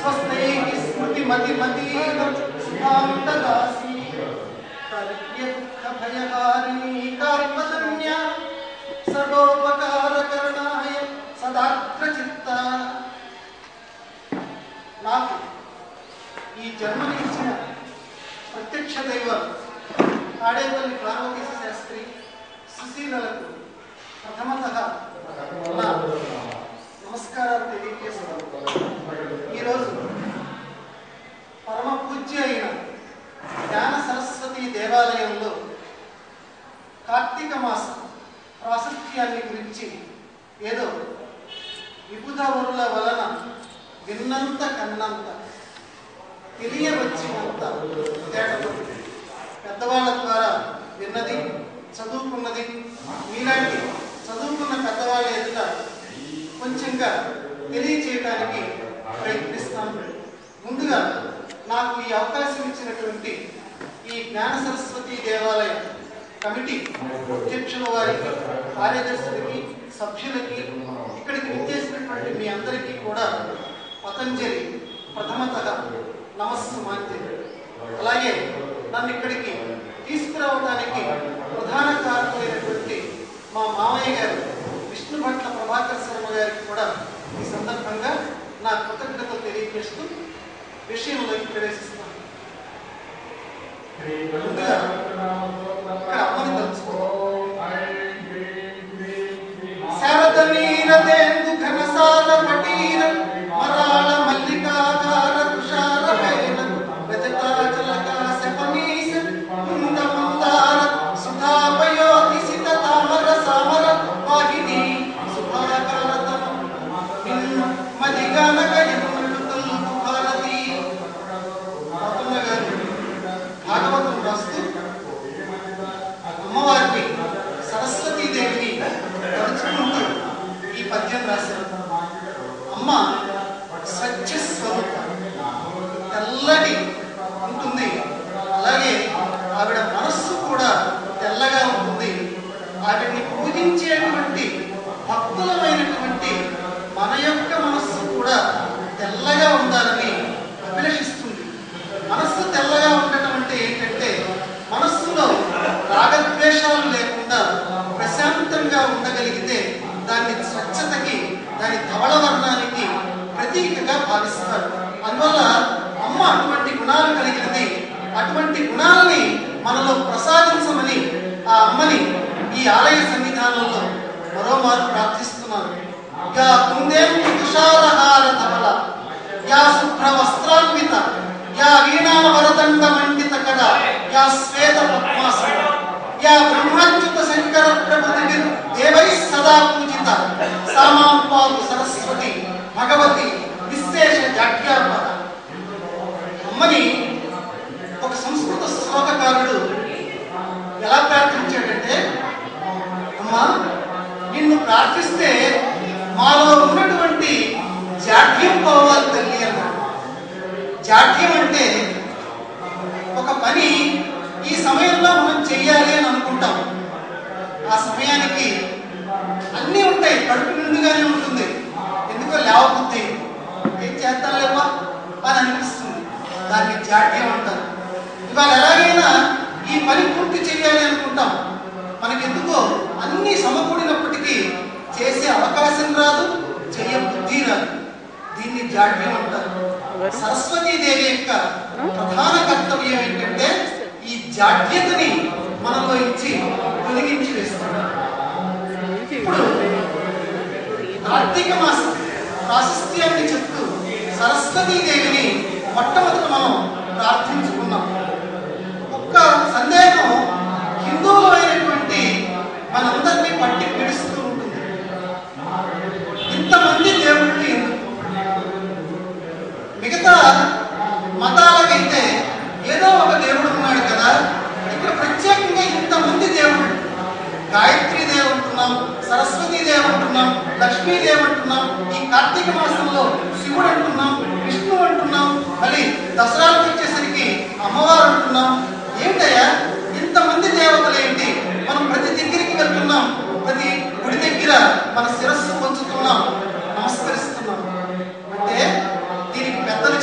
స్వస్థై స్మృతి మతి మతీవ సుఖాంతదాసి కార్య దుఃఖ భయహారిణి కర్మజన్య సర్వోపకారకరణాయ సదాగ్రచిత్త. నాకు ఈ జన్మనిచ్చిన ప్రత్యక్ష దైవం తాడేపల్లి పార్వతీశ శాస్త్రి సుశీలకు ప్రథమతః నా నమస్కారాలు తెలియజేస్తున్నాను. ఈరోజు పరమ పూజ్య అయిన జ్ఞాన సరస్వతి దేవాలయంలో కార్తీక మాస ప్రాశస్త్యాన్ని గురించి ఏదో విబుధవరుల వలన విన్నంత కన్నంత తెలియవచ్చినంత తేటపడింది. పెద్దవాళ్ళ ద్వారా విన్నది చదువుకున్నది మీలాంటి చదువుకున్న పెద్దవాళ్ళ ఎదుట కొంచెంగా తెలియచేయడానికి ప్రయత్నిస్తాను. ముందుగా నాకు ఈ అవకాశం ఇచ్చినటువంటి ఈ జ్ఞాన సరస్వతి దేవాలయ కమిటీ అధ్యక్షుల వారికి, కార్యదర్శులకి, సభ్యులకి, ఇక్కడికి విచ్చేసినటువంటి మీ అందరికీ కూడా పతంజలి ప్రథమతః నమస్సుమాంజలి. అలాగే నన్ను ఇక్కడికి తీసుకురావడానికి ప్రధాన కారకులైనటువంటి మా మామయ్య గారు విష్ణు భట్ల ప్రభాకర్ శర్మ గారికి కూడా ఈ సందర్భంగా నా కృతజ్ఞతలు తెలియజేస్తూ విషయంలోకి ప్రవేశిస్తాను. ముందుగా ఇక్కడ అమ్మని తలుచుకోవాలి. శారదమీరదేందు ఘనసాల పటీర మరాళ మల్లికాకార తుషార హైన రజతాచలకాశ పనీశ కుంద మందార సుధాపయోధి సిత తామర సామర వాహిని సుభాకారతమ మదిగానక యమునృతుల్ భారతి. భాగవతం రాస్తూ అమ్మవారిని సరస్వతీదేవిని తలుచుకుంటూ ఈ పద్యం రాశారు. అమ్మ స్వచ్ఛ స్వరూపం, తెల్లటి ఉంటుంది. అలాగే ఆవిడ మనస్సు కూడా తెల్లగా ఉంటుంది. ఆవిడ్ని పూజించేటువంటి భక్తులమైనటువంటి మన యొక్క మనస్సు కూడా తెల్లగా ఉండాలని అభిలషిస్తుంది. మనస్సు తెల్లగా ఉండటం అంటే ఏంటంటే మనస్సులో రాగద్వేషాలు లేకుండా ప్రశాంతంగా ఉండగలిగితే దాన్ని స్వచ్ఛతకి, దాని ధవళ వర్ణానికి ప్రతీకగా భావిస్తారు. అందువల్ల అమ్మ అటువంటి గుణాలు కలిగినది. అటువంటి గుణాలని మనలో ప్రసాదించమని ఆ అమ్మని ఈ ఆలయ సన్నిధానంలో మరోమారు ప్రార్థిస్తున్నాను. యా కుందేందు తుషారహార ధవళ, యా శుభ్ర వస్త్రాన్విత, యా వీణా వరదండ మండిత కడ, యా శ్వేత పద్మాసన, యా బ్రహ్మాచ్యుత శంకర ప్రభుతి దేవై సదా పూజిత, సామాం పాదు సరస్వతి భగవతి విశేష జాడ్యాపద. అమ్మని ఒక సంస్కృత శ్లోకకారుడు ఎలా ప్రార్థించాడంటే, అమ్మా నిన్ను ప్రార్థిస్తే మాలో ఉన్నటువంటి జాడ్యం పోవాలి తల్లి అన్నాడు. జాడ్యం అంటే ఒక పని ఈ సమయంలో మనం చెయ్యాలి అని అనుకుంటాం. ఆ సమయానికి అన్నీ ఉంటాయి, కడుపు నిండుగానే ఉంటుంది, ఎందుకో లేవబుద్ధి, ఏం చేద్దాం లేవా అని అనిపిస్తుంది. దాన్ని జాడ్యం అంటారు. ఇవాళ ఎలాగైనా ఈ పని పూర్తి చేయాలి అనుకుంటాం. మనకెందుకో అన్ని సమకూడినప్పటికీ చేసే అవకాశం రాదు, చెయ్య బుద్ధి రాదు. దీన్ని జాడ్యం అంటారు. సరస్వతీదేవి యొక్క ప్రధాన కర్తవ్యం ఏంటంటే ఈ జాడ్యతని మనలో ఇచ్చి తొలగించి వేస్తాడు. ఇప్పుడు కార్తీక మాసం ప్రాశస్త్యాన్ని చెప్తూ సరస్వతీదేవిని మొట్టమొదట మనం ప్రార్థించుకున్నాం. ఒక్క సందేహం హిందువులైనటువంటి మనందరినీ పట్టి పిడుస్తూ ఉంటుంది. ఇంతమంది దేవుళ్ళు ఎందుకు? మిగతా మతాలకైతే ఏదో ఒక దేవుడు ఉన్నాడు కదా, ఇక్కడ ప్రత్యేకంగా ఇంతమంది దేవుడు. గాయత్రీ దేవి అంటున్నాం, సరస్వతీ దేవి అంటున్నాం, లక్ష్మీదేవి అంటున్నాం, ఈ కార్తీక మాసంలో శివుడు అంటున్నాం, విష్ణు అంటున్నాం, మళ్ళీ దసరాలకు వచ్చేసరికి అమ్మవారు అంటున్నాం. ఏంటయ్యా ఇంతమంది దేవతలు ఏంటి? మనం ప్రతి దగ్గరికి వెళ్తున్నాం, ప్రతి గుడి దగ్గర మన శిరస్సు పొంచుతున్నాం, నమస్కరిస్తున్నాం. అంటే దీనికి పెద్దలు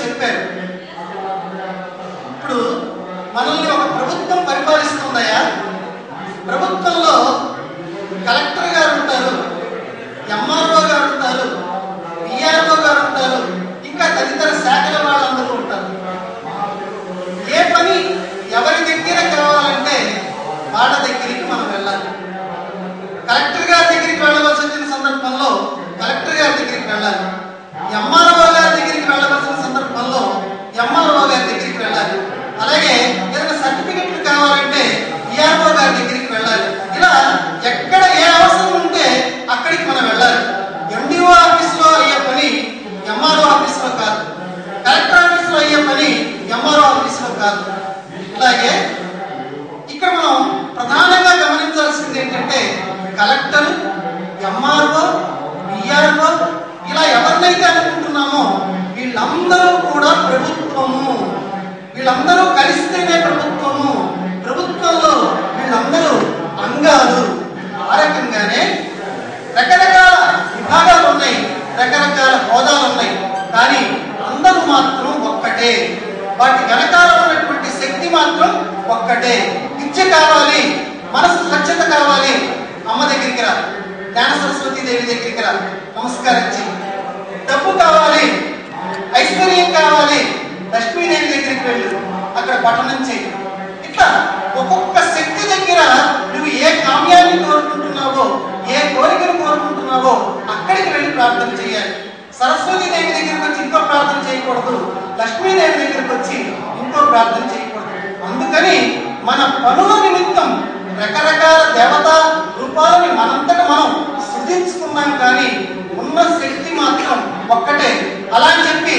మనల్ని ఒక ప్రభుత్వం పరిపాలిస్తుందయ్యా. ప్రభుత్వంలో కలెక్టర్ గారు ఉంటారు, ఎంఆర్ఓ గారు ఉంటారు, పిఆర్ఓ గారు ఉంటారు, ఇంకా తదితర శాఖల వాళ్ళందరూ ఉంటారు. ఏ పని ఎవరి దగ్గర కావాలంటే వాళ్ళ దగ్గరికి మనం వెళ్ళాలి. కలెక్టర్ గారి దగ్గరికి వెళ్ళవలసి వచ్చిన సందర్భంలో కలెక్టర్ గారి దగ్గరికి వెళ్ళాలి. ఎంఆర్ఓ గారి దగ్గరికి వెళ్ళవలసిన సందర్భంలో ఎంఆర్ఓ గారి దగ్గరికి వెళ్ళాలి. అలాగే ఏదైనా సర్టిఫికెట్లు కావాలంటే ఈఆర్ఓ గారి దగ్గరికి వెళ్ళాలి. ఇలా ఎక్కడ ఏ అవసరం ఉంటే అక్కడికి మనం వెళ్ళాలి. ఎండిఓ ఆఫీసులో అయ్యే పని ఎంఆర్ఓ ఆఫీసులో కాదు, కలెక్టర్ ఆఫీసులో అయ్యే పని ఎంఆర్ఓ ఆఫీసులో కాదు. అలాగే ఇక్కడ మనం ప్రధానంగా గమనించాల్సింది ఏంటంటే కలెక్టర్, ఎంఆర్ఓ, ఈఆర్ఓ ఇలా ఎవరినైతే అనుకుంటున్నామో వీళ్ళందరూ కూడా ప్రభుత్వము. వీళ్ళందరూ కలిస్తేనే ప్రభుత్వము. ప్రభుత్వంలో వీళ్ళందరూ అంగాలు. ఆ రకంగానే రకరకాల విభాగాలు ఉన్నాయి, రకరకాల హోదాలు ఉన్నాయి, కానీ అందరూ మాత్రం ఒక్కటే. వాటి వెనకాల ఉన్నటువంటి శక్తి మాత్రం ఒక్కటే. విద్య కావాలి, మనసు స్వచ్ఛత కావాలి, అమ్మ దగ్గరికి రా, జ్ఞాన సరస్వతి దేవి దగ్గరికి రా, నమస్కరించి. డబ్బు కావాలి, ఐశ్వర్యం కావాలి, లక్ష్మీదేవి దగ్గరికి వెళ్ళు, అక్కడ పఠనం చేయి. ఇట్లా ఒక్కొక్క శక్తి దగ్గర నువ్వు ఏ కామ్యాన్ని కోరుకుంటున్నావో, ఏ కోరికను కోరుకుంటున్నావో అక్కడికి వెళ్ళి ప్రార్థన చేయాలి. సరస్వతి దేవి దగ్గరికి వచ్చి ఇంకో ప్రార్థన చేయకూడదు, లక్ష్మీదేవి దగ్గరికి వచ్చి ఇంకో ప్రార్థన చేయకూడదు. అందుకని మన పనుల నిమిత్తం రకరకాల దేవతా రూపాలని మనంతటా మనం సృజించుకున్నాం, కానీ ఉన్న శక్తి మాత్రం ఒక్కటే. అలా అని చెప్పి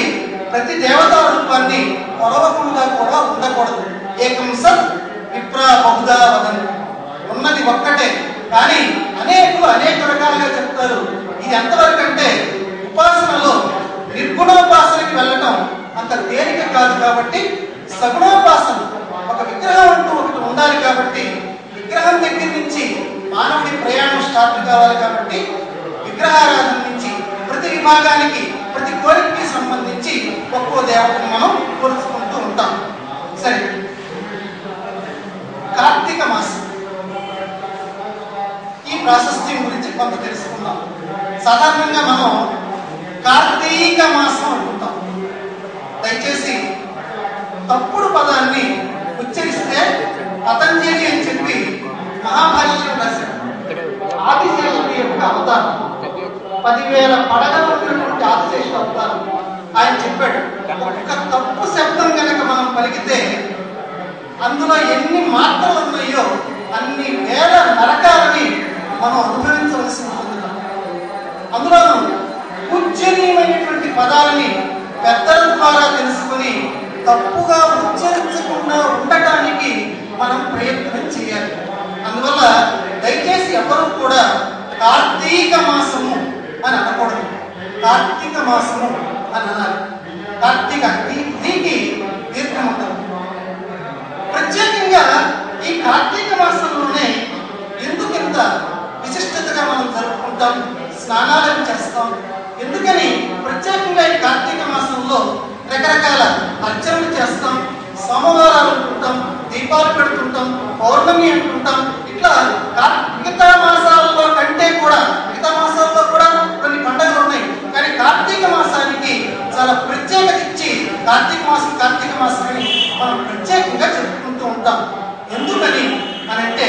ప్రతి దేవతా రూపాన్ని కొలవకుండా కూడా ఉండకూడదు. ఏకం సత్ విప్రా బహుదా వదన్, ఉన్నది ఒక్కటే, కానీ అనేకులు అనేక రకాలుగా చెప్తారు. ఇది ఎంతవరకు అంటే ఉపాసనలో నిర్గుణోపాసనకి వెళ్ళటం అంత తేలిక కాదు. కాబట్టి సగుణోపాసన, ఒక విగ్రహం అంటూ ఒకటి ఉండాలి. కాబట్టి విగ్రహం దగ్గర నుంచి మానవుడి ప్రయాణం స్టార్ట్ కావాలి. కాబట్టి విగ్రహారాధన నుంచి ప్రతి విభాగానికి, ప్రతి కోరికకి సంబంధించి ఒక్కో దేవతను మనం కొలుచుకుంటూ ఉంటాం. సరే, కార్తీక మాసం ఈ ప్రాశస్త్యం గురించి కొంత తెలుసుకుందాం. సాధారణంగా మనం కార్తీక మాసం అనుకుంటాం. దయచేసి తప్పుడు పదాన్ని ఉచ్చరిస్తే పతంజలి అని చెప్పి మహాభాష్యం రాశాడు. ఆదిశేషుడి యొక్క అవతారం, 10,000 పడగలు ఉన్నటువంటి ఆదిశేషుడు అవతారం. ఆయన చెప్పాడు, ఒక్క తప్పు శబ్దం కనుక మనం పలికితే అందులో ఎన్ని మాటలు ఉన్నాయో అన్ని వేల నరకాలని మనం అనుభవించవలసి ఉంటుంది. అందులోనూ పూజ్యనీయమైనటువంటి పదాలని పెద్దల ద్వారా తెలుసుకుని తప్పుగా ఉచ్చరించకుండా ఉండటానికి మనం ప్రయత్నం చేయాలి. అందువల్ల దయచేసి ఎవరు కూడా కార్తీక మాసము అని అనకూడదు, కార్తీక మాసము అని అనాలి. కార్తీక దీనికి దీర్ఘం ఉంటుంది. ప్రత్యేకంగా ఈ కార్తీక మాసంలోనే ఎందుకు ఇంత విశిష్టతగా మనం జరుపుకుంటాం, స్నానాలను చేస్తాం? ఎందుకని ప్రత్యేకంగా ఈ కార్తీక మాసంలో రకరకాల అర్చనలు చేస్తాం, సోమవారాలు అంటుంటాం, దీపాలు పెడుతుంటాం, పౌర్ణమి అంటుంటాం. ఇట్లా మిగతా మాసాలలో కంటే కూడా, మిగతా మాసాల్లో కూడా కొన్ని పండుగలు ఉన్నాయి, కానీ కార్తీక మాసానికి చాలా ప్రత్యేకత ఇచ్చి కార్తీక మాసాన్ని మనం ప్రత్యేకంగా చెప్పుకుంటూ ఉంటాం. ఎందుకని అనంటే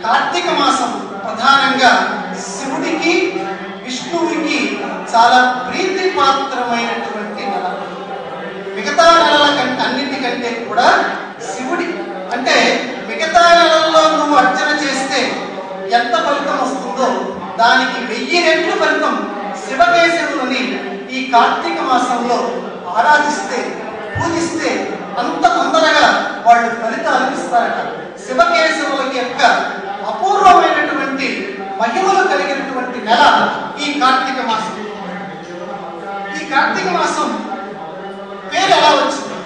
కార్తీక మాసం ప్రధానంగా శివుడికి, విష్ణువుకి చాలా ప్రీతిపాత్రమైనటువంటి నెల. మిగతా నెలల కంటే అన్నిటికంటే కూడా శివుడి అంటే మిగతా నెలల్లో నువ్వు అర్చన చేస్తే ఎంత ఫలితం వస్తుందో దానికి 1000 రెట్లు ఫలితం శివకేశవులని ఈ కార్తీక మాసంలో ఆరాధిస్తే, పూజిస్తే అంత తొందరగా వాళ్ళు ఫలితాలు ఇస్తారట. శివకేశవులకి యొక్క అపూర్వమైనటువంటి మహిమలు కలిగినటువంటి నెల ఈ కార్తీక మాసం. ఈ కార్తీక మాసం పేరు ఎలా వచ్చింది?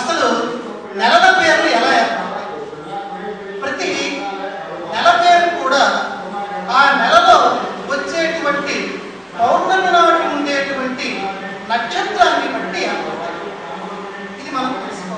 అసలు నెలల పేర్లు ఎలా ఏర్పడతాయి? ప్రతి నెల పేరు కూడా ఆ నెలలో వచ్చేటువంటి పౌర్ణమి నాటి ఉండేటువంటి నక్షత్రాన్ని బట్టి ఏర్పడతాయి. ఇది మనం తెలుసుకోవాలి.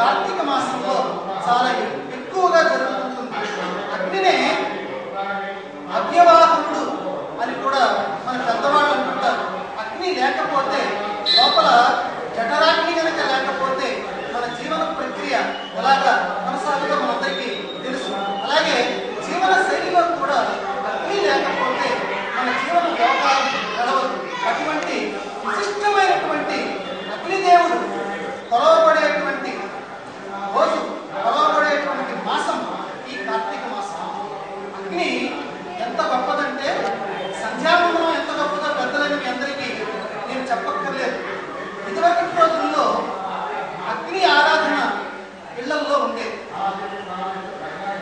కార్తీక మాసంలో చాలా ఎక్కువగా జరుగుతుంటుంది. అగ్నినే అవ్యవాహనుడు అని కూడా మన పెద్దవాళ్ళు అంటుంటారు. అగ్ని లేకపోతే, లోపల జఠరాగ్ని కనుక లేకపోతే మన జీవన ప్రక్రియ ఎలాగా కొనసాగుతో మనందరికీ తెలుసు. అలాగే జీవన శైలిలో కూడా అగ్ని లేకపోతే మన జీవన వ్యవహారం గడవదు. అటువంటి విశిష్టమైనటువంటి అగ్నిదేవుడు కొలవబడేటువంటి రోజు, కొలవబడేటువంటి మాసం ఈ కార్తీక మాసం. అగ్ని ఎంత గొప్పదంటే, సంధ్యావందనం ఎంత గొప్పదో పెద్దలని మీ అందరికీ నేను చెప్పక్కర్లేదు. ఇదివరకటి రోజుల్లో అగ్ని ఆరాధన ఇళ్లల్లో ఉండేది.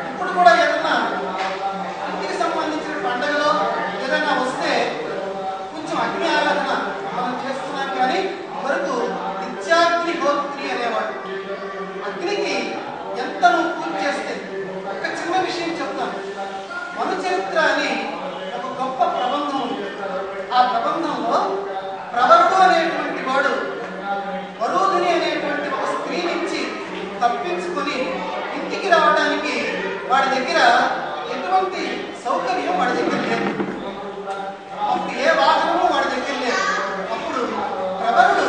ఇప్పుడు కూడా ఏదైనా ఇంటికి సంబంధించిన పండుగలో ఏదైనా వస్తే కొంచెం అగ్ని ఆరాధన మనం చేస్తున్నాం. కానీ వరకు నిత్యాగ్ని హోత్రి అనేవాడు. అగ్నికి ఎంత నువ్వు పూజ చేస్తే, ఒక చిన్న విషయం చెప్తాను. మను చరిత్ర అని ఒక గొప్ప ప్రబంధం ఉంది. ఆ ప్రబంధంలో ప్రవరుడు అనేటువంటి వాడు వరూధిని అనేటువంటి ఒక స్త్రీ నుంచి తప్పించుకొని ఇంటికి రావడానికి వాడి దగ్గర ఎటువంటి సౌకర్యం వాడి దగ్గర లేదు. అప్పుడు ఏ వాహనము వాడి దగ్గర లేదు. అప్పుడు ప్రవరుడు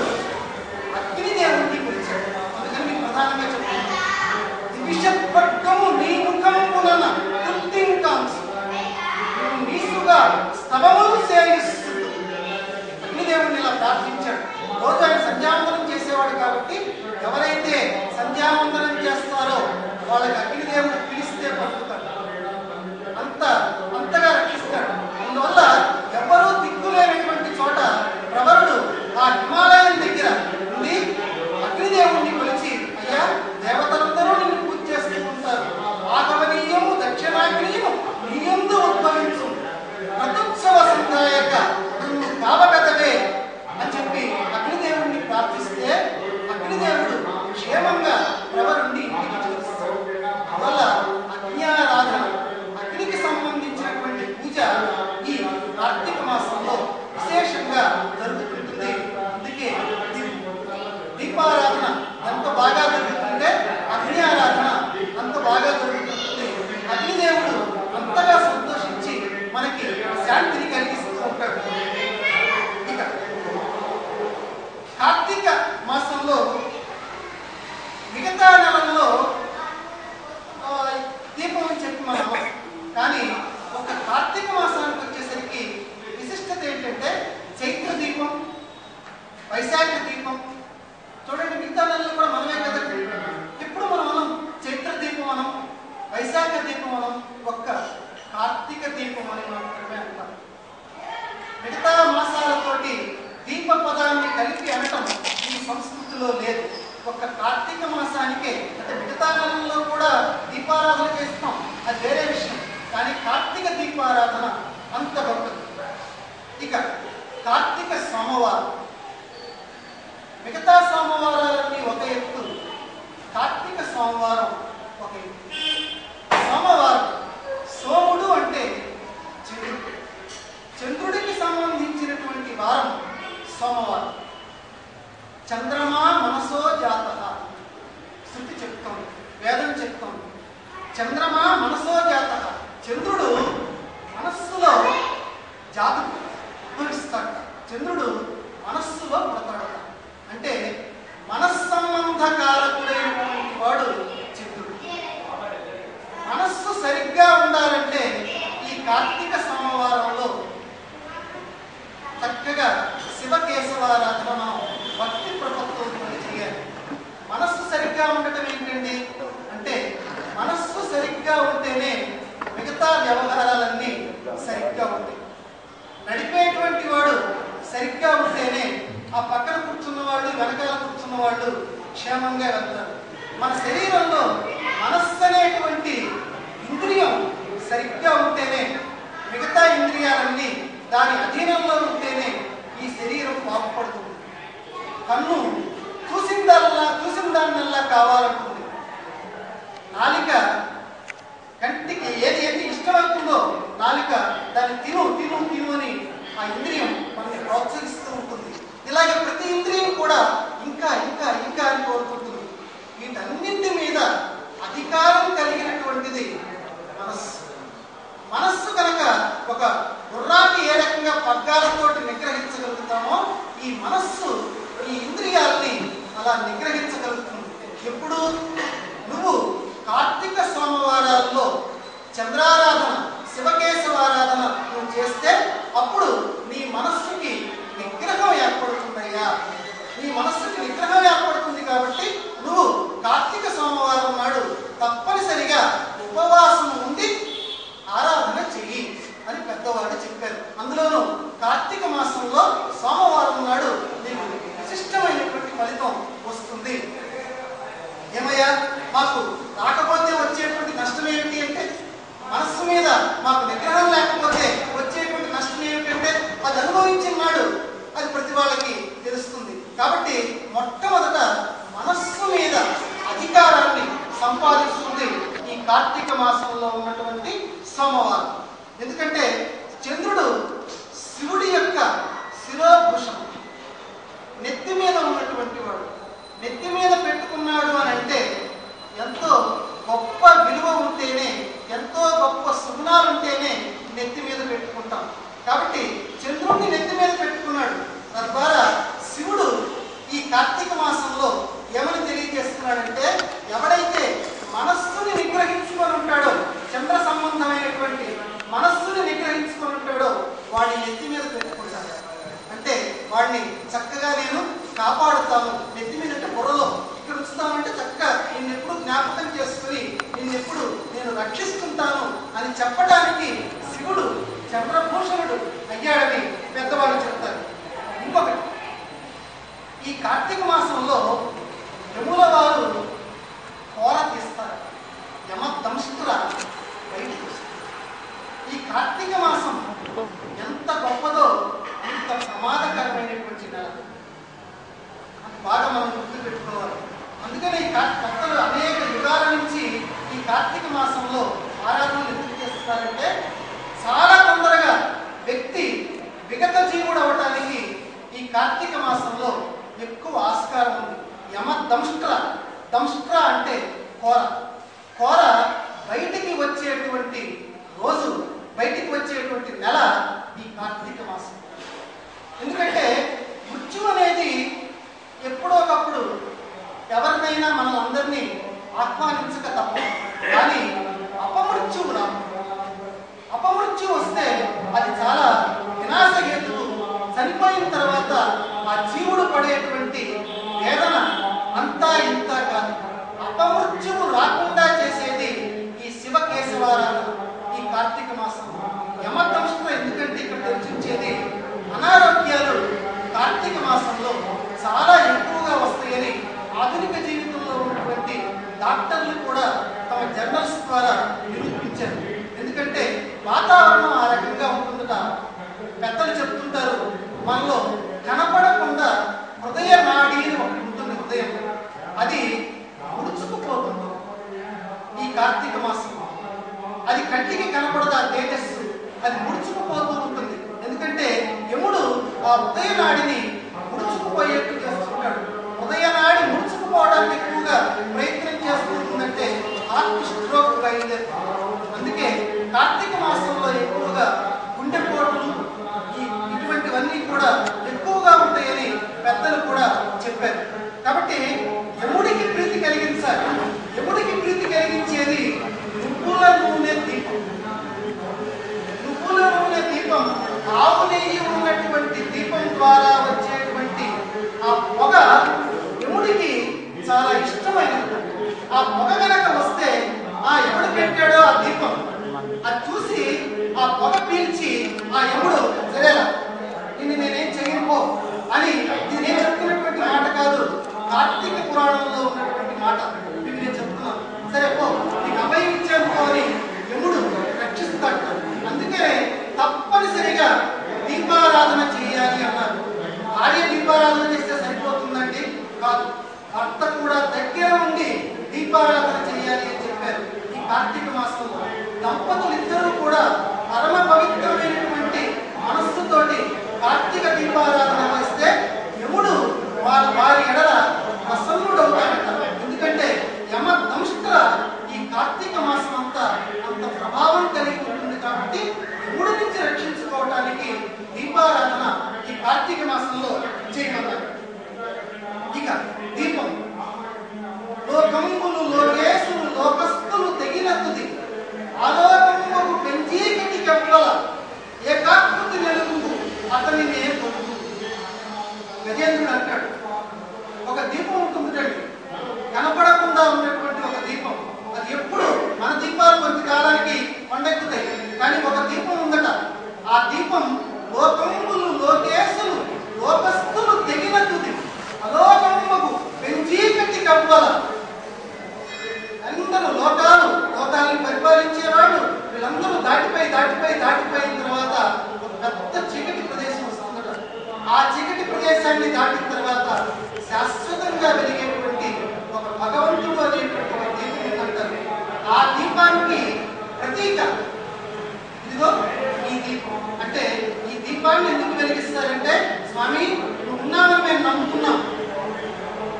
అగ్నిదేవుడిని పిలిచాడు. అందుకని మీకు ప్రధానంగా చెప్తున్నాను, విషపట్కము నీ ముఖమున కృత్తింకాంశ నీసుగా స్తవములు సేవిస్తూ అగ్నిదేవుడిని ఇలా ప్రార్థించాడు. రోజు ఆయన సంధ్యావందనం చేసేవాడు కాబట్టి ఎవరైతే సంధ్యావందనం చేస్తారో వాళ్ళకి అగ్నిదేవుడు పిలిస్తే పలుకుతాడు, అంతగా రక్షిస్తాడు. అందువల్ల ఎవరూ దిక్కులేనటువంటి చోట ప్రవరుడు ఆ హిమాలయం దగ్గర ఉండి అగ్నిదేవుడిని కొలిచి, అయ్యా దేవతలందరూ నిన్ను పూజ చేస్తూ ఉంటారు, ఆగమనీయము దక్షిణాగ్నియము నీయందు ఉద్భవించు రథోత్సవ సంధాయక నువ్వు కావగదవే అని చెప్పి అగ్నిదేవుడిని ప్రార్థిస్తే అగ్నిదేవుడు క్షేమంగా ప్రవరుణ్ణి ఇంటికి చేరుస్తాడు. అందువల్ల అగ్నియారాధన, అగ్నికి సంబంధించినటువంటి పూజ ఈ కార్తీక మాసంలో విశేషంగా జరుగుతుంటుంది. అందుకే దీపారాధన ఎంత బాగా జరుగుతుంటే అగ్ని ఆరాధన అంత బాగా జరుగుతుంది. అగ్నిదేవుడు అంతగా సంతోషించి మనకి శాంతిని కలిగిస్తూ ఉంటాడు. ఇక కార్తీక మాసంలో మిగతా నెలల్లో దీపం అని చెప్పి మనం, కానీ ఒక కార్తీక మాసానికి వచ్చేసరికి విశిష్టత ఏంటంటే చైత్ర దీపం, వైశాఖ దీపం. చూడండి, మిగతా నెలల్లో కూడా మనమే కదండి. ఇప్పుడు మనం చైత్ర దీపం అనం, వైశాఖ దీపం అనం, ఒక్క కార్తీక దీపం అని మాత్రమే అంటాం. మిగతా మాసాలతోటి దీప పదాన్ని కలిపి అనటం ఈ సంస్కృతిలో లేదు. ఒక్క కార్తీక మాసానికే, అంటే మిగతా నెలల్లో కూడా దీపారాధన చేస్తాం, అది వేరే విషయం. కానీ కార్తీక దీపారాధన అంత గొప్పది. ఇక కార్తీక సోమవారం, మిగతా సోమవారాలన్నీ ఒక ఎత్తు, కార్తీక సోమవారం ఒక ఎత్తు. సోమవారం, సోముడు అంటే చంద్రుడు, చంద్రుడికి సంబంధించినటువంటి వారం సోమవారం. చంద్రమా మనసో జాతః, శృతి చెప్తోంది, వేదం చెప్తోంది. చంద్రమా మనసో జాతః, చంద్రుడు మనస్సులో జాతకు ఉద్భవిస్తాడు. చంద్రుడు మనస్సులో పుడతాడట. అంటే మనస్సంబంధకారకుడైనటువంటి వాడు చంద్రుడు. మనస్సు సరిగ్గా ఉండాలంటే ఈ కార్తీక సోమవారంలో చక్కగా శివకేశవారాధన మనం భక్తి ప్రపత్తులతో చేయాలి. మనస్సు సరిగ్గా ఉండటం ఏంటండి అంటే, మనస్సు సరిగ్గా ఉంటేనే మిగతా వ్యవహారాలన్నీ సరిగ్గా ఉంటాయి. నడిపేటువంటి వాడు సరిగ్గా ఉంటేనే ఆ పక్కన కూర్చున్న వాళ్ళు, వెనకాల కూర్చున్న వాళ్ళు క్షేమంగా వెళ్తారు. మన శరీరంలో మనస్సు అనేటువంటి ఇంద్రియం సరిగ్గా ఉంటేనే మిగతా ఇంద్రియాలన్నీ దాని అధీనంలో ఉంటేనే ఈ శరీరం బాగుపడుతుంది. కన్ను చూసిన దాన్నల్లా కావాలంటుంది. నాలిక కంటికి ఏది ఇష్టమవుతుందో నాలిక దాన్ని తిను అని ఆ ఇంద్రియం మనల్ని ప్రోత్సహిస్తూ ఉంటుంది. ఇలాగే ప్రతి ఇంద్రియం కూడా ఇంకా ఇంకా ఇంకా అని కోరుకుంటుంది. వీటన్ని పగ్గాలతో నిగ్రహించగలుగుతామో ఈ మనస్సు ఈ ఇంద్రియాలని అలా నిగ్రహించగలుగుతుంది. ఎప్పుడు నువ్వు కార్తీక సోమవారాల్లో చంద్రారాధన శివకేశవారాధన నువ్వు చేస్తే అప్పుడు నీ మనస్సుకి నిగ్రహం ఏర్పడుతుందయ్యా. నీ మనస్సుకి నిగ్రహం ఏర్పడుతుంది కాబట్టి నువ్వు కార్తీక సోమవారం నాడు తప్పనిసరిగా ఉపవాసం ఉండి ఆరాధన చెయ్యి అని పెద్దవాళ్ళు చెప్పారు. అందులోనూ కార్తీక మాసంలో సోమవారం నాడు నీకు విశిష్టమైనటువంటి ఫలితం వస్తుంది. ఏమయ్యా మాకు రాకపోతే వచ్చేటువంటి నష్టం ఏమిటి అంటే, మనస్సు మీద మాకు నిగ్రహం లేకపోతే వచ్చేటువంటి నష్టం ఏమిటంటే అది అనుభవించిన నాడు అది ప్రతి వాళ్ళకి తెలుస్తుంది. కాబట్టి మొట్టమొదట మనస్సు మీద అధికారాన్ని సంపాదిస్తుంది ఈ కార్తీక మాసంలో ఉన్నటువంటి సోమవారం. ఎందుకంటే చంద్రుడు శివుడి యొక్క శిరోభూషణం, నెత్తి మీద ఉన్నటువంటి వాడు. నెత్తి మీద పెట్టుకున్నాడు అని అంటే ఎంతో గొప్ప విలువ ఉంటేనే, ఎంతో గొప్ప సుగుణాలు ఉంటేనే నెత్తి మీద పెట్టుకుంటాం. కాబట్టి చంద్రుడిని నెత్తి మీద పెట్టుకున్నాడు. తద్వారా శివుడు ఈ కార్తీక మాసంలో ఏమని తెలియజేస్తున్నాడంటే, ఎవడైతే మనస్సుని నిగ్రహించుకొని ఉంటాడో, చంద్ర సంబంధమైనటువంటి మనస్సుని నిగ్రహించుకొని ఉంటాడో వాడి నెత్తి మీద పెట్టుకుంటాడు. అంటే వాడిని చక్కగా నేను కాపాడుతాను, నెత్తి మీద అంటే బుర్రలో ఇక్కడ ఉంచుతామంటే చక్కగా నిన్నెప్పుడు జ్ఞాపకం చేసుకుని నిన్నెప్పుడు నేను రక్షిస్తుంటాను అని చెప్పడానికి శివుడు చంద్రభూషణుడు అయ్యాడని పెద్దవాళ్ళు చెప్తారు. ఇంకొకటి, ఈ కార్తీక మాసంలో యముల వారు కోర తీస్తారు, యమదంష్ట్ర బయటికి వస్తారు. ఈ కార్తీక మాసం ఎంత గొప్పదో అంత ప్రమాదకరమైనటువంటి నెల, అది బాగా మనం గుర్తు పెట్టుకోవాలి. అందుకనే ఈ భక్తులు అనేక యుగాల నుంచి ఈ కార్తీక మాసంలో ఆరాధనలు ఎందుకు చేస్తున్నారంటే, చాలా తొందరగా వ్యక్తి విగత జీవుడు అవటానికి ఈ కార్తీక మాసంలో ఎక్కువ ఆస్కారం ఉంది. యమదంష్ట్ర, దంష్ట్ర అంటే కోర. కోర బయటికి వచ్చేటువంటి రోజు, బయటికి వచ్చేటువంటి నెల ఈ కార్తీక మాసం. ఎందుకంటే మృత్యు అనేది ఎప్పుడో ఒకప్పుడు ఎవరినైనా మనల్ని ఆహ్వానించక తప్పదు. కానీ అపమృత్యువు రాదు. అపమృత్యు వస్తే అది చాలా వినాశహేతువు. చనిపోయిన తర్వాత ఆ జీవుడు పడేటువంటి వేదన అంతా ఇంత కాదు. అపమృత్యువు రాకుండా చేసేది ఈ శివకేశవారాధన, ఈ కార్తీక మాసం. యమదంష్ట్ర ఎందుకంటే ఇక్కడ చర్చించేది అనారోగ్యాలు కార్తీక మాసంలో చాలా ఎక్కువగా వస్తాయని ఆధునిక జీవితంలో ఉన్నటువంటి డాక్టర్లు కూడా తమ జర్నల్స్ ద్వారా నిరూపించారు. ఎందుకంటే వాతావరణం ఆ రకంగా ఉంటుందట. పెద్దలు చెప్తుంటారు, మనలో కనపడకుండా హృదయ నాడి అని ఒకటి ఉంటుంది. హృదయం అది ముడుచుకుపోతుంది ఈ కార్తీక మాసం. అది కంటికి కనపడదు, ఆ తేజస్సు అది ముడుచుకుపోతూ ఉంటుంది. ఎందుకంటే యముడు ఆ హృదయ నాడిని ముడుచుకుపోయేట్టు చేస్తుంటాడు. హృదయ నాడి ముడుచుకుపోవడానికి ఎక్కువగా ప్రయత్నం చేస్తుందంటే హార్ట్ స్ట్రోక్ బయలుదేరుతుంది. అందుకే కార్తీక మాసంలో ఎక్కువగా గుండెపోట్లు ఇటువంటివన్నీ కూడా ఎక్కువగా ఉంటాయని పెద్దలు కూడా చెప్పారు. కాబట్టి యముడికి ప్రీతి కలిగించాలి. యముడికి ప్రీతి కలిగించేది నువ్వుల నూనె దీపం. నువ్వుల నూనె దీపం, ఆవు నెయ్యి ఉన్నటువంటి దీపం ద్వారా వచ్చేటువంటి ఆ పొగ యముడికి చాలా ఇష్టమైనది. ఆ పొగ కనుక వస్తే ఆ యముడు పెట్టాడో ఆ దీపం అది చూసి ఆ పొగ పీల్చి ఆ యముడు సరేలా నిన్ను నేనేం చేయను అని, ఇది నేను చెప్తున్నటువంటి మాట కాదు, కార్తీక పురాణంలో ఉన్నటువంటి మాట మీకు నేను చెప్తున్నాను. సరే పో, నీకు అభయం ఇచ్చాను అని యముడు రక్షిస్తాడు. అందుకే తప్పనిసరిగా దీపారాధన చేయాలి అన్నారు. భార్య దీపారాధన చేస్తే సరిపోతుందండి? కాదు, భర్త కూడా దగ్గర ఉండి దీపారాధన చేయాలి అని చెప్పారు. ఈ కార్తీక మాసంలో దంపతులు ఇద్దరూ కూడా పరమ పవిత్రమైనటువంటి మనస్సుతోటి కార్తీక దీపారాధన చేస్తే యముడు వారి ఎడల ప్రసన్నుడవుతాడట. ఎందుకంటే యమదంష్ట్ర ఈ దీపాన్ని ఎందుకు వెలిగిస్తారంటే, స్వామి నువ్వు ఉన్నావని మేము నమ్ముతున్నాం.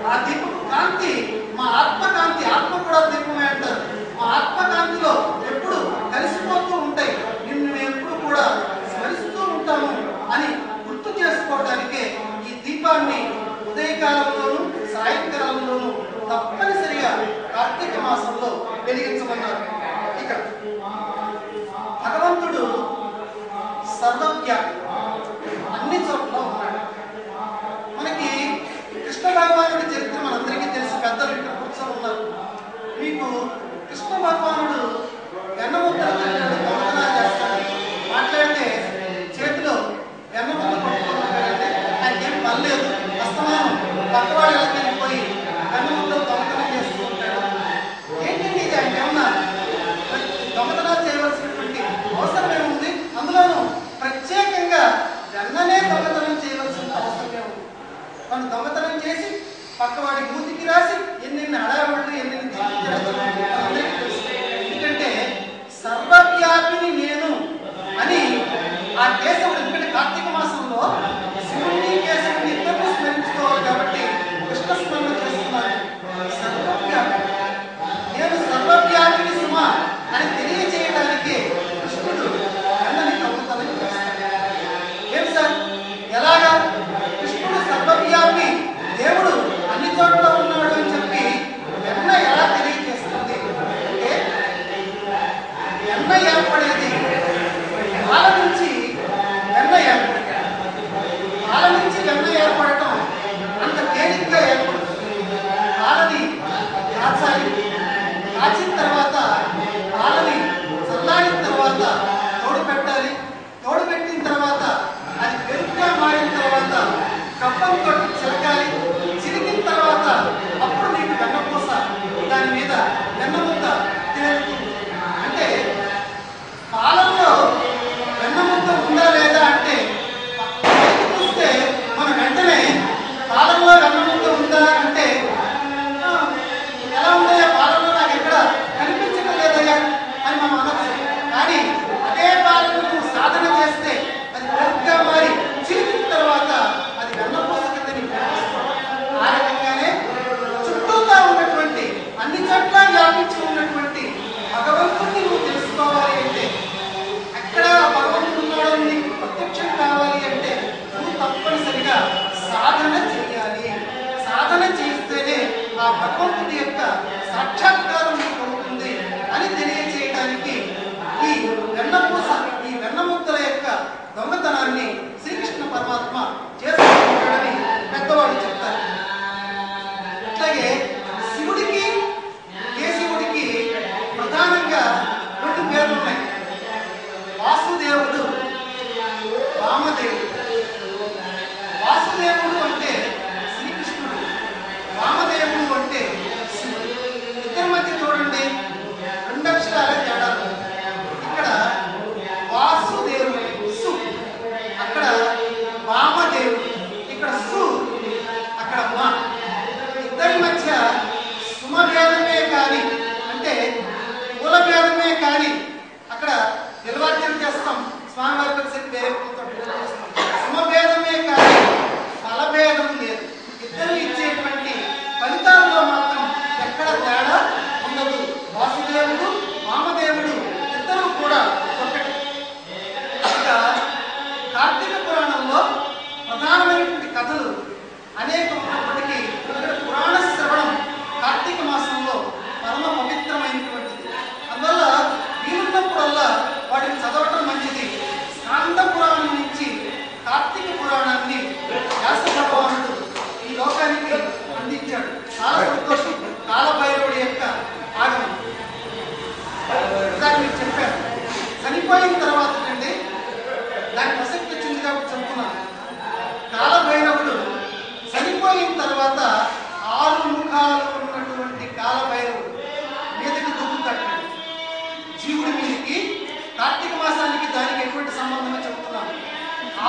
ఆ దీపపు కాంతి మా ఆత్మకాంతి, ఆత్మ కూడా దీపమే అంటారు. మా ఆత్మకాంతిలో ఎప్పుడు కలిసిపోతూ ఉంటాయి, నిన్ను ఎప్పుడు కూడా స్మరిస్తూ ఉంటాము అని గుర్తు చేసుకోవడానికే ఈ దీపాన్ని ఉదయకాలంలోనూ సాయంకాలంలోనూ తప్పనిసరిగా కార్తీక మాసంలో వెలిగించమన్నారు. ఇక భగవంతుడు సర్వవ్యాపి, అన్ని చోట్ల ఉన్నాడు. మనకి కృష్ణ భగవానుడి చరిత్ర మనందరికీ తెలిసి, పెద్దలు ఇక్కడ కూర్చొని ఉన్నారు. మీకు కృష్ణ భగవానుడు వెన్నముద్దలు దొంగతనాలు చేస్తాడు. మాట్లాడితే చేతిలో వెన్నముద్ద పట్టుకుంటాడంటే ఆయనకేం పనిలేదు, అస్తమానం పక్కవాడు ఎలా వెళ్ళిపోయి వెన్నముద్దలు దొంగతనం చేస్తూ ఉంటాడు. ఏంటంటే ఇది ఆయన ఏమన్నా దొంగతనాలు చేయవలసినటువంటి అవసరం ఏముంది? అందులోనూ ప్రత్యేకంగా వెన్ననే దొంగతనం చేయవలసిన అవసరమే ఉంది. మనం దొంగతనం చేసి పక్కవాడి మూతికి రాసి ఎన్నెన్ని అడావుళ్ళు ఎన్నెన్ని ఎందుకంటే సర్వవ్యాపిని నేను అని ఆ కేశవుడు, ఎందుకంటే కార్తీక మాసంలో శివుడిని కేశవుడిని ఇద్దరిని స్మరించుకోవాలి కాబట్టి కృష్ణ స్మరణ చేస్తున్నాను. సర్వవ్యాపి, నేను సర్వవ్యాపిని సుమ అని తెలియజేయడానికి కృష్ణుడు వెన్నని దొంగతనం చేస్తాడు. ఏం సార్ ఎలాగా? కృష్ణుడు సర్వవ్యాపి, దేవుడు అన్ని చోట్ల ఉన్నాడు అని చెప్పి వెన్న ఎలా తెలియజేస్తుంది అంటే, వెన్న ఏర్పడేది పాల నుంచి వెన్న ఏర్పడేది. పాల నుంచి వెన్న ఏర్పడటం అంత తేలిగ్గా ఏర్పడుతుంది. పాలని కాచాలి, కాచిన తర్వాత పాలని చల్లారిన తర్వాత తోడు పెట్టాలి. తోడు పెట్టిన తర్వాత అది పెరుగుగా మారిన తర్వాత కప్పంతో చిలకాలి. చిరికిన తర్వాత అప్పుడు నీకు వెన్నపూస దాని మీద వెన్నముద్ద తేలుతుంది. అంటే పాలల్లో వెన్నముద్ద ఉందా లేదా అంటే చూస్తే మనం వెంటనే పాలల్లో వెన్నముద్ద ఉందా అంటే ఎలా ఉందయ్యా, పాలల్లో నాకు ఎక్కడ కనిపించడం లేదయ్యా అని మనం అనొచ్చు. కానీ అదే పాలను నువ్వు సాధన చేస్తే అది పెరుగుగా మారి చిరికిన తర్వాత అది వెన్నపూస కింద నీకు కనిపిస్తుంది. ఆ రకంగానే చుట్టూతా ఉన్నటువంటి అన్ని చోట్ల వ్యాపించి ఉన్నటువంటి భగవంతుడిని నువ్వు తెలుసుకోవాలి అంటే, ఎక్కడ భగవంతుడు ఉన్నాడో నీకు ప్రత్యక్షం కావాలి అంటే నువ్వు తప్పనిసరిగా సాధన చేయాలి. సాధన చేస్తేనే ఆ భగవంతుడి యొక్క సాక్షాత్కారం నీకు అవుతుంది అని తెలియజేయడానికి ఈ వెన్నపూస, ఈ వెన్నముద్దల యొక్క దొంగతనాన్ని శ్రీకృష్ణ పరమాత్మ చేసుకుంటాడని పెద్దవాళ్ళు చెప్తారు. అట్లాగే శివుడికి కేశవుడికి ప్రధానంగా రెండు పేర్లు ఉన్నాయి. వాసుదేవుడు, వామదేవుడు. వాసుదేవుడు అంటే శ్రీకృష్ణుడు, వామదేవుడు అంటే శివుడు. ఇద్దరి మధ్య చూడండి రెండు అక్షరాల తేడాలు. ఇక్కడ వాసుదేవుడు సు, అక్కడ వామదేవుడు, ఇక్కడ సు, అక్కడ మా. ఇద్దరి మధ్య సుమభేదమే కానీ, అంటే కుల భేదమే కానీ, అక్కడ నిర్వాహ్యం చేస్తాం స్వామివారి పరిస్థితి వేరే సుమభేదమే కానీ ఫలభేదం లేదు. ఇద్దరు ఇచ్చేటువంటి ఫలితాల్లో మాత్రం ఎక్కడ తేడా ఉండదు. వాసుదేవుడు వామదేవుడు ఇద్దరు కూడా ఒకటి. ఇక కార్తీక పురాణంలో ప్రధానమైనటువంటి కథలు అనేక ఉన్నప్పటికీ ఇక్కడ పురాణ శ్రవణం కార్తీక మాసంలో పరమ పవిత్రమైనటువంటిది. అందువల్ల వీలున్నప్పుడల్లా వాటిని చదవటం మంచిది. స్కాంద పురాణం నుంచి కార్తీక పురాణాన్ని వ్యాస భగవానుడు ఈ లోకానికి అందించాడు. చాలా సంతోషం. కాలభైరవుడి యొక్క ఆగమం మీకు చెప్పాను. చనిపోయిన తర్వాత కండి దాని ప్రసక్తి వచ్చింది కాబట్టి చెప్తున్నాను. కాలభైరవుడు చనిపోయిన తర్వాత 6 ముఖాలు ఉన్నటువంటి కాలభైరవుడు మీదకి దూకుతాడు. జీవుడి మీదకి కార్తీక మాసానికి దానికి ఎటువంటి సంబంధమో చెప్తున్నాను.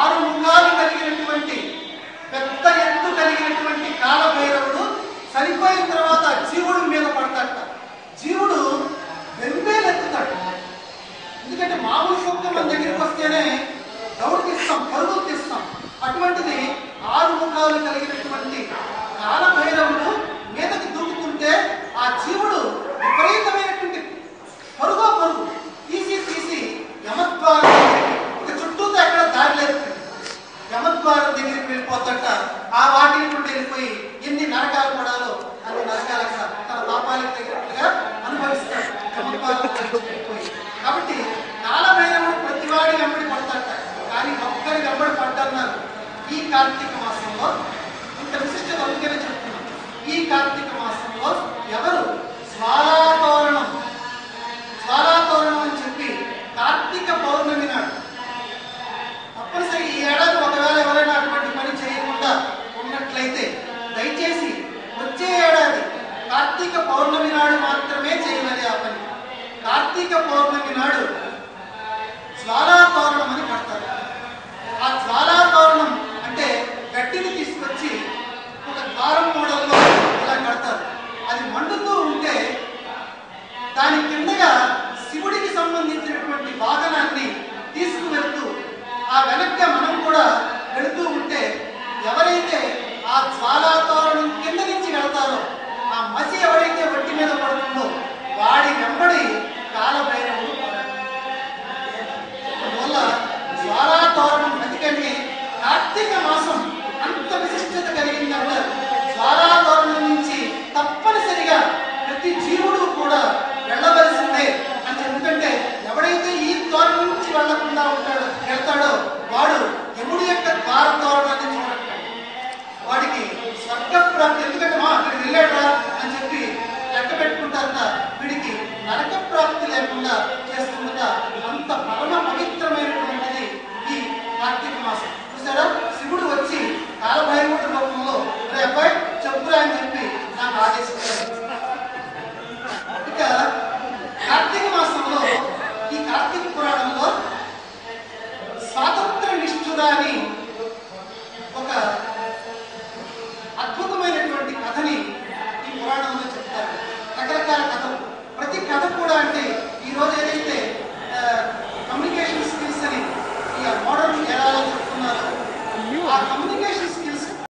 6 ముఖాలు కలిగినటువంటి పెద్ద ఎత్తు కలిగినటువంటి కాలభైరవుడు చనిపోయిన తర్వాత జీవుడి మీద పడతాట. జీవుడు వెంబేలెత్తుతాడు. ఎందుకంటే మామూలు సూక్తం మన దగ్గరికి వస్తేనే దౌడు తీస్తాం, పరుగులు తీస్తాం. అటువంటిది 6 ముఖాలు కలిగినటువంటి కాలభైరవుడు మీదకి దూకుతుంటే ఆ జీవుడు విపరీతమైనటువంటి పరుగు తీసి యమద్వారం ఇక చుట్టూతో ఎక్కడ దారి లేదు, యమద్వారం దగ్గరికి వెళ్ళిపోతాట. ఆ వాటిని కూడా వెళ్ళిపోయి ఎన్ని నరకాలు పడాలో అన్ని నరకాలు తన పాపాలకు తగినట్లుగా అనుభవిస్తాడు యమద్వారం వెళ్ళిపోయి. కాబట్టి కాలభైరవుడు ప్రతివాడి వెంబడి పడతాట, కానీ ఒక్కరి వెంబడి పడ్డన్నారు. ఈ కార్తీక మాసంలో ఇంత విశిష్టత అందుకనే చెప్తున్నాం. ఈ కార్తీక మాసంలో ఎవరు జ్వాలాతోరణం అని చెప్పి కార్తీక పౌర్ణమి నాడు తప్పనిసరి ఈ ఏడాది ఒకవేళ ఎవరైనా అటువంటి పని చేయకుండా ఉన్నట్లయితే దయచేసి వచ్చే ఏడాది కార్తీక పౌర్ణమి నాడు మాత్రమే చేయమని ఆ పని. కార్తీక పౌర్ణమి నాడు జ్వాలాతోరణం అని కడతారు. ఆ జ్వాలాతోరణం అంటే గట్టిని తీసుకొచ్చి ఒక ద్వారం మోడల్లో ఇలా కడతారు. అది మండుతూ ఉంటే దాని కిందగా శివుడికి సంబంధించినటువంటి వాహనాన్ని తీసుకువెళ్తూ ఆ వెనక్గా మనం కూడా వెళుతూ ఉంటే ఎవరైతే ఆ జ్వాలాతోరణం కింద నుంచి వెళ్తారో ఆ మసి ఎవరైతే ఒంటి మీద పడుతుందో వాడి వెంబడి కాలభైరవుడు. అందువల్ల జ్వాలాతోరణం అందుకని కార్తీక మాసం అంత విశిష్టత కలిగిందంటారు. జ్వాలాతోరణం నుంచి తప్పనిసరిగా ప్రతి జీవుడు కూడా వెళ్ళవలసిందే అని. ఎందుకంటే ఎవడైతే ఈ తోరణం నుంచి వెళ్లకుండా వెళ్తాడో వాడు యముడి యొక్క ద్వార తోరణాన్ని చూడటాడు, వాడికి స్వర్గ ప్రాప్తి. ఎందుకంటే అక్కడికి వెళ్ళాడా అని చెప్పి లెక్క పెట్టుకుంటారట, వీడికి నరక ప్రాప్తి లేకుండా చేస్తారు.